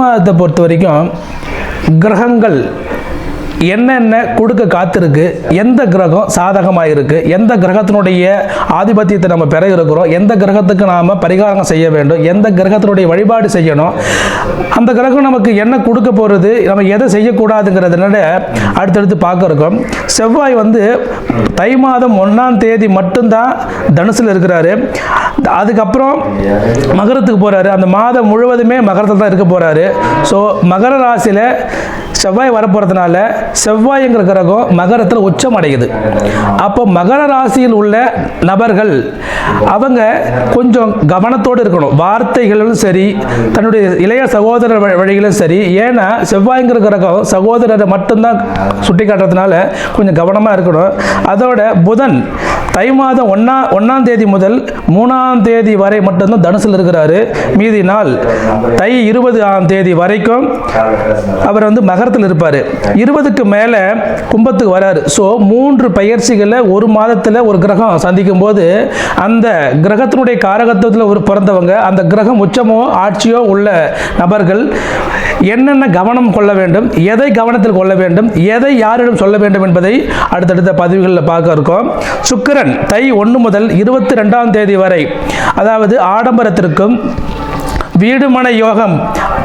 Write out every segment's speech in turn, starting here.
மாதத்தை பொறுத்த வரைக்கும் கிரகங்கள் என்னென்ன கொடுக்க காத்திருக்கு, எந்த கிரகம் சாதகமாக இருக்குது, எந்த கிரகத்தினுடைய ஆதிபத்தியத்தை நம்ம பெற இருக்கிறோம், எந்த கிரகத்துக்கு நாம் பரிகாரம் செய்ய வேண்டும், எந்த கிரகத்தினுடைய வழிபாடு செய்யணும், அந்த கிரகம் நமக்கு என்ன கொடுக்க போகிறது, நம்ம எதை செய்யக்கூடாதுங்கிறதுனால அடுத்தடுத்து பார்க்க இருக்கோம். செவ்வாய் தை மாதம் 1ஆம் தேதி மட்டும்தான் தனுசில் இருக்கிறாரு. அதுக்கப்புறம் மகரத்துக்கு போகிறாரு. அந்த மாதம் முழுவதுமே மகரத்தில் தான் இருக்க போகிறாரு. ஸோ மகர ராசியில் செவ்வாய் வரப்போகிறதுனால செவ்வாய்ங்கிற கிரகம் மகரத்தில் உச்சம் அடையுது. அப்போ மகர ராசியில் உள்ள நபர்கள் அவங்க கொஞ்சம் கவனத்தோடு இருக்கணும். வார்த்தைகளும் சரி, தன்னுடைய இளைய சகோதரர் வழிகளும் சரி. ஏன்னா செவ்வாய்ங்கிற கிரகம் சகோதரரை மட்டும்தான் சுட்டி காட்டுறதுனால கொஞ்சம் கவனமாக இருக்கணும். அதோட புதன் தை மாதம் 1ஆம் தேதி முதல் 3ஆம் தேதி வரை மட்டும்தான் தனுசில் இருக்கிறாரு. மீதி நாள் தை 20ஆம் தேதி வரைக்கும் அவர் மகரத்தில் இருப்பார். 20க்கு மேலே கும்பத்துக்கு வராரு. ஸோ 3 பயிற்சிகளை ஒரு மாதத்தில் ஒரு கிரகம் சந்திக்கும் போது அந்த கிரகத்தினுடைய காரகத்துவத்தில் ஒரு பிறந்தவங்க, அந்த கிரகம் உச்சமோ ஆட்சியோ உள்ள நபர்கள் என்னென்ன கவனம் கொள்ள வேண்டும், எதை கவனத்தில் கொள்ள வேண்டும், எதை யாரிடம் சொல்ல வேண்டும் என்பதை அடுத்தடுத்த பதிவுகளில் பார்க்க இருக்கோம். சுக்கிரன் தை 1 முதல் 22ஆம் தேதி வரை, அதாவது ஆடம்பரத்திற்கும் வீடுமனை யோகம்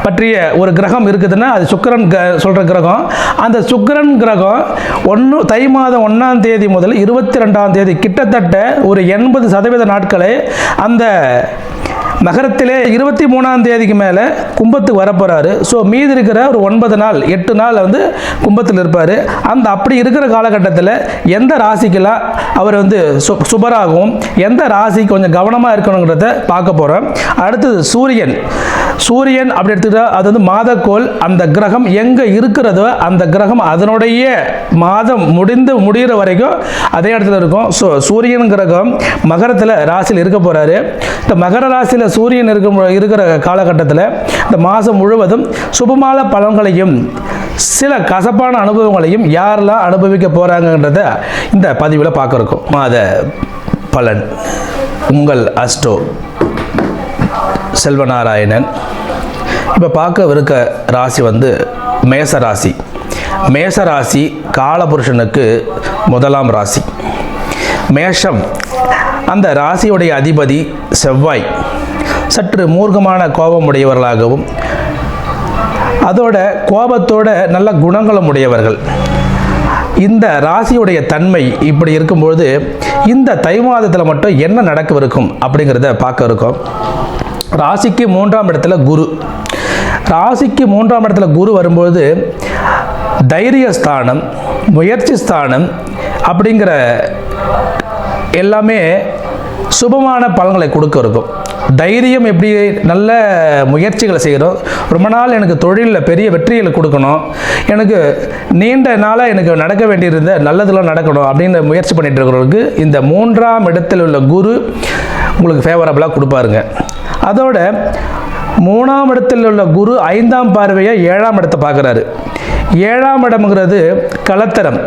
பற்றிய ஒரு கிரகம் இருக்குதுன்னா அது சுக்கிரன் சொல்கிற கிரகம். அந்த சுக்கிரன் கிரகம் தை மாதம் 1ஆம் தேதி முதல் 22ஆம் தேதி கிட்டத்தட்ட ஒரு 80% நாட்களை அந்த மகரத்திலே 23ஆம் தேதிக்கு மேலே கும்பத்துக்கு வரப்போகிறாரு. ஸோ மீதி இருக்கிற ஒரு 9 நாள் 8 நாள் கும்பத்தில் இருப்பார். அந்த அப்படி இருக்கிற காலகட்டத்தில் எந்த ராசிக்கெல்லாம் அவர் சுபராகவும் எந்த ராசி கொஞ்சம் கவனமாக இருக்கணுங்கிறத பார்க்க போகிறோம். அடுத்தது சூரியன் அப்படி எடுத்துக்கிட்டா அது மாதக்கோள். அந்த கிரகம் எங்கே இருக்கிறதோ அந்த கிரகம் அதனுடைய மாதம் முடிகிற வரைக்கும் அதே இடத்துல இருக்கும். ஸோ சூரியன் கிரகம் மகரத்தில் ராசியில் இருக்க போகிறாரு. இந்த மகர ராசியில் சூரியன் இருக்கிற காலகட்டத்தில் இந்த மாதம் முழுவதும் சுபமான பலன்களையும் சில கசப்பான அனுபவங்களையும் யாரெல்லாம் அனுபவிக்க போகிறாங்கன்றத இந்த பதிவில் பார்க்க இருக்கோம். மாத பலன் உங்கள் அஸ்ட்ரோ செல்வநாராயணன். இப்போ பார்க்க இருக்க ராசி மேசராசி. மேசராசி காலபுருஷனுக்கு 1ஆம் ராசி. மேஷம் அந்த ராசியுடைய அதிபதி செவ்வாய் சற்று மூர்க்கமான கோபம் உடையவர்களாகவும் அதோட கோபத்தோட நல்ல குணங்களும் உடையவர்கள். இந்த ராசியுடைய தன்மை இப்படி இருக்கும்பொழுது இந்த தை மாதத்தில் மட்டும் என்ன நடக்கவிருக்கும் அப்படிங்கிறத பார்க்க இருக்கோம். ராசிக்கு 3ஆம் இடத்துல குரு. ராசிக்கு 3ஆம் இடத்துல குரு வரும்பொழுது தைரியஸ்தானம், முயற்சி ஸ்தானம் அப்படிங்கிற எல்லாமே சுபமான பலன்களை கொடுக்க இருக்கும். தைரியம் எப்படி, நல்ல முயற்சிகளை செய்கிறோம். ரொம்ப நாள் எனக்கு தொழிலில் பெரிய வெற்றிகளை கொடுக்கணும், எனக்கு நீண்ட நாளாக எனக்கு நடக்க வேண்டியிருந்த நல்லதெல்லாம் நடக்கணும் அப்படின்னு முயற்சி பண்ணிட்டு இருக்கிறவங்களுக்கு இந்த 3ஆம் இடத்தில் உள்ள குரு உங்களுக்கு ஃபேவரபுளாக கொடுப்பாருங்க. அதோட 3ஆம் இடத்தில் உள்ள குரு 5ஆம் பார்வையாக 7ஆம் இடத்தை பார்க்குறாரு. 7ஆம் இடம்ங்கிறது கலத்தரம்.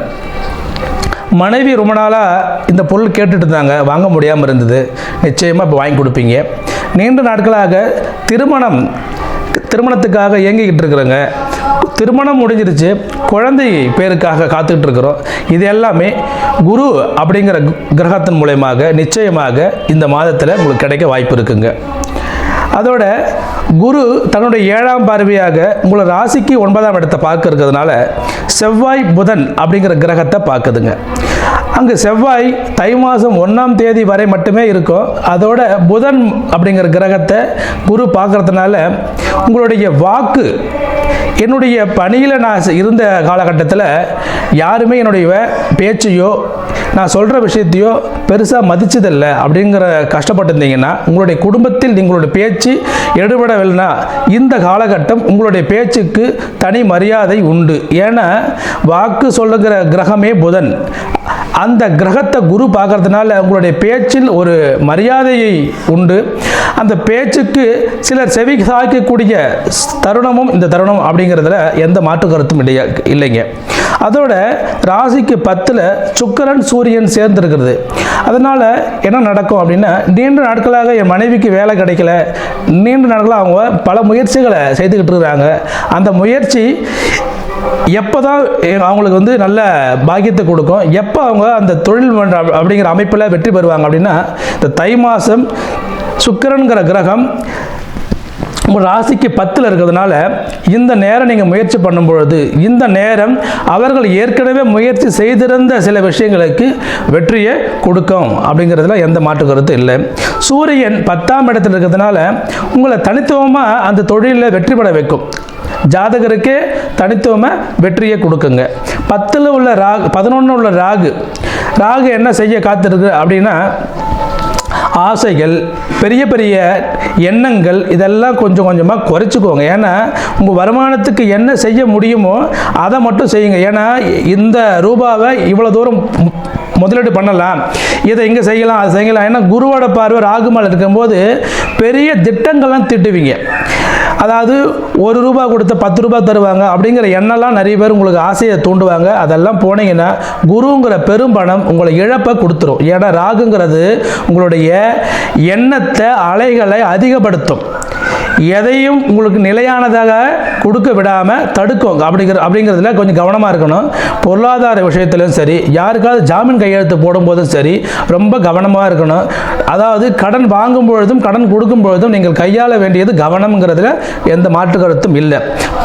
மனைவி ரொம்ப நாளாக இந்த பொருள் கேட்டுட்டு இருந்தாங்க, வாங்க முடியாமல் இருந்தது. நிச்சயமாக இப்போ வாங்கி கொடுப்பீங்க. நீண்ட நாட்களாக திருமணத்துக்காக இயங்கிக்கிட்டு இருக்கிறாங்க. திருமணம் முடிஞ்சிருச்சு, குழந்தை பேருக்காக காத்துக்கிட்டு இருக்கிறோம். இது எல்லாமே குரு அப்படிங்கிற கிரகத்தின் மூலமாக நிச்சயமாக இந்த மாதத்தில் உங்களுக்கு கிடைக்க வாய்ப்பு இருக்குங்க. அதோட குரு தன்னுடைய 7ஆம் பார்வையாக உங்களை ராசிக்கு 9ஆம் இடத்தை பார்க்க இருக்கிறதுனால செவ்வாய் புதன் அப்படிங்கிற கிரகத்தை பார்க்குதுங்க. அங்கு செவ்வாய் தை மாதம் 1ஆம் தேதி வரை மட்டுமே இருக்கும். அதோட புதன் அப்படிங்கிற கிரகத்தை குரு பார்க்கறதுனால உங்களுடைய வாக்கு, என்னுடைய பணியில் நான் இருந்த காலகட்டத்தில் யாருமே என்னுடைய பேச்சையோ நான் சொல்கிற விஷயத்தையோ பெருசாக மதிச்சதில்லை அப்படிங்கிற கஷ்டப்பட்டிருந்தீங்கன்னா, உங்களுடைய குடும்பத்தில் உங்களுடைய பேச்சு எடுபடவில்லைனா இந்த காலகட்டம் உங்களுடைய பேச்சுக்கு தனி மரியாதை உண்டு. ஏன்னா வாக்கு சொல்லுகிற கிரகமே புதன். அந்த கிரகத்தை குரு பார்க்கறதுனால உங்களுடைய பேச்சில் ஒரு மரியாதையை உண்டு. அந்த பேச்சுக்கு சிலர் செவி சாய்க்கக்கூடிய தருணமும் இந்த தருணம் அப்படிங்கிறதுல எந்த மாற்று கருத்தும் இல்லைங்க. அதோட ராசிக்கு 10ல் சுக்கிரன் சூரியன் சேர்ந்துருக்கிறது. அதனால் என்ன நடக்கும் அப்படின்னா, நீண்ட நாட்களாக என் மனைவிக்கு வேலை கிடைக்கல, நீண்ட நாட்களாக அவங்க பல முயற்சிகளை செய்துக்கிட்டு இருக்கிறாங்க. அந்த முயற்சி எப்போ தான் அவங்களுக்கு வந்து நல்ல பாக்கியத்தை கொடுக்கும், எப்போ அவங்க அந்த தொழில் அப்படிங்கிற அமைப்பில் வெற்றி பெறுவாங்க அப்படின்னா, இந்த தை மாதம் சுக்கிரன்கிற கிரகம் உங்கள் ராசிக்கு 10ல் இருக்கிறதுனால இந்த நேரம் நீங்கள் முயற்சி பண்ணும் பொழுது, இந்த நேரம் அவர்கள் ஏற்கனவே முயற்சி செய்திருந்த சில விஷயங்களுக்கு வெற்றியை கொடுக்கும் அப்படிங்கிறதுல எந்த மாற்று கருத்து இல்லை. சூரியன் 10ஆம் இடத்தில் இருக்கிறதுனால உங்களை தனித்துவமாக அந்த தொழிலில் வெற்றி பெற வைக்கும். ஜாதகருக்கு தனித்துவமாக வெற்றியை கொடுக்குங்க. 10ல் உள்ள ராகு, 11 உள்ள ராகு என்ன செய்ய காத்திருக்கு அப்படின்னா, ஆசைகள், பெரிய பெரிய எண்ணங்கள் இதெல்லாம் கொஞ்சம் கொஞ்சமாக குறைச்சிக்கோங்க. ஏன்னா உங்கள் வருமானத்துக்கு என்ன செய்ய முடியுமோ அதை மட்டும் செய்யுங்க. ஏன்னா இந்த ரூபாவை இவ்வளோ தூரம் முதலீடு பண்ணலாம், இதை இங்கே செய்யலாம், அதை செய்யலாம். ஏன்னா குருவோட பார்வை ராகு மேலே இருக்கும்போது பெரிய திட்டங்கள்லாம் திட்டுவீங்க. அதாவது ₹1 கொடுத்த ₹10 தருவாங்க அப்படிங்கிற எண்ணெல்லாம் நிறைய பேர் உங்களுக்கு ஆசையை தூண்டுவாங்க. அதெல்லாம் போனீங்கன்னா குருங்கிற பெரும்பணம் உங்களை இழப்பை கொடுத்துரும். ஏன்னா ராகுங்கிறது உங்களுடைய எண்ணத்தை, அலைகளை அதிகப்படுத்தும். எதையும் உங்களுக்கு நிலையானதாக கொடுக்க விடாமல் தடுக்கும். அப்படிங்கிறதுல கொஞ்சம் கவனமாக இருக்கணும். பொருளாதார விஷயத்திலும் சரி, யாருக்காவது ஜாமீன் கையெழுத்து போடும்போதும் சரி ரொம்ப கவனமாக இருக்கணும். அதாவது கடன் வாங்கும் பொழுதும் கடன் கொடுக்கும் பொழுதும் நீங்கள் கையாள வேண்டியது கவனம்ங்கிறதுல எந்த மாற்று கருத்தும் இல்லை.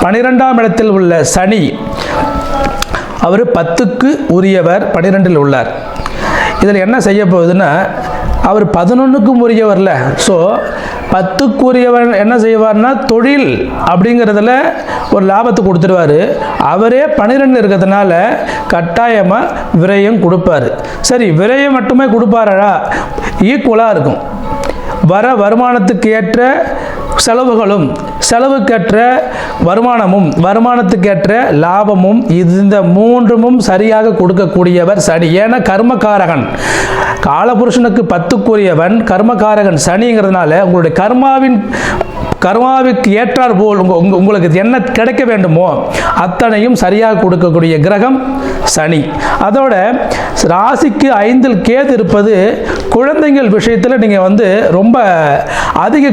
12ஆம் இடத்தில் உள்ள சனி, அவர் 10க்கு உரியவர், 12ல் உள்ளார். இதில் என்ன செய்ய போகுதுன்னா, அவர் 11க்கும் உரியவர்ல. ஸோ 10க்குரியவர் என்ன செய்வார்னா, தொழில் அப்படிங்கிறதுல ஒரு லாபத்தை கொடுத்துருவார். அவரே 12 இருக்கிறதுனால கட்டாயமாக விரயம் கொடுப்பார். சரி, விரயம் மட்டுமே கொடுப்பாரா? ஈக்குவலாக இருக்கும். வருமானத்துக்கு ஏற்ற செலவுகளும், செலவுக்கேற்ற வருமானமும், வருமானத்துக்கேற்ற லாபமும், இந்த மூன்றும் சரியாக கொடுக்கக்கூடியவர் சனி. ஏன்னா கர்மகாரகன், காலபுருஷனுக்கு 10க்குரியவன் கர்மகாரகன் சனிங்கிறதுனால உங்களுடைய கர்மாவுக்கு ஏற்றார் போல் உங்களுக்கு என்ன கிடைக்க வேண்டுமோ அத்தனையும் சரியாக கொடுக்கக்கூடிய கிரகம் சனி. அதோட ராசிக்கு 5ல் கேது இருப்பது குழந்தைகள் விஷயத்தில் நீங்கள் வந்து ரொம்ப அதிக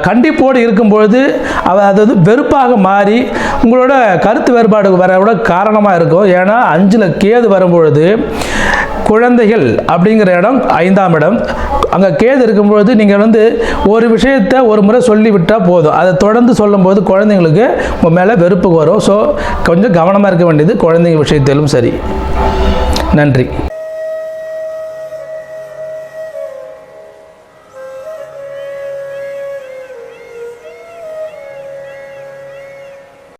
கண்டிப்போடு இருக்கும்பொழுது அது வந்து வெறுப்பாக மாறி உங்களோட கருத்து வேறுபாடு வர காரணமாக இருக்கும். ஏன்னா 5ல் கேது வரும்பொழுது குழந்தைகள் அப்படிங்கிற இடம் 5ஆம் இடம், அங்கே கேது இருக்கும்பொழுது நீங்கள் வந்து ஒரு விஷயத்தை ஒரு முறை சொல்லிவிட்டால் போதும், அதை தொடர்ந்து சொல்லும்போது குழந்தைங்களுக்கு உங்கள் மேலே வெறுப்பு வரும். ஸோ கொஞ்சம் கவனமாக இருக்க வேண்டியது குழந்தைங்க விஷயத்திலும் சரி. நன்றி.